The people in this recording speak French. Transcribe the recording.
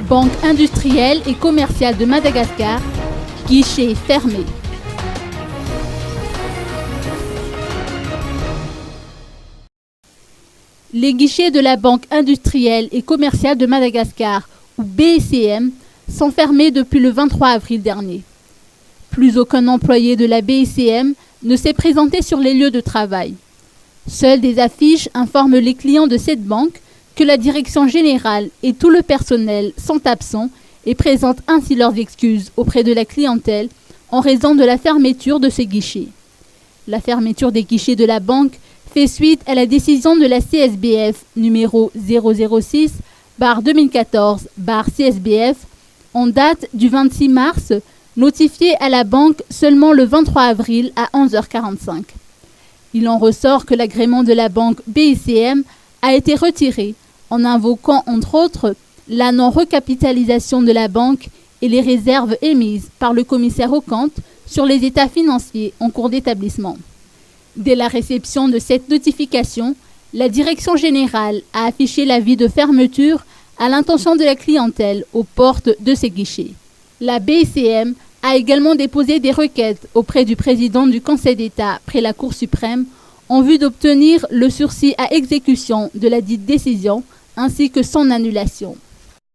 Banque industrielle et commerciale de Madagascar, guichet fermé. Les guichets de la Banque industrielle et commerciale de Madagascar, ou BICM, sont fermés depuis le 23 avril dernier. Plus aucun employé de la BICM ne s'est présenté sur les lieux de travail. Seules des affiches informent les clients de cette banque que la direction générale et tout le personnel sont absents et présentent ainsi leurs excuses auprès de la clientèle en raison de la fermeture de ces guichets. La fermeture des guichets de la banque fait suite à la décision de la CSBF numéro 006/2014/CSBF en date du 26 mars, notifiée à la banque seulement le 23 avril à 11h45. Il en ressort que l'agrément de la banque BICM a été retiré en invoquant entre autres la non-recapitalisation de la banque et les réserves émises par le commissaire aux comptes sur les états financiers en cours d'établissement. Dès la réception de cette notification, la direction générale a affiché l'avis de fermeture à l'intention de la clientèle aux portes de ces guichets. La BICM a également déposé des requêtes auprès du président du Conseil d'État près la Cour suprême en vue d'obtenir le sursis à exécution de la dite décision ainsi que son annulation.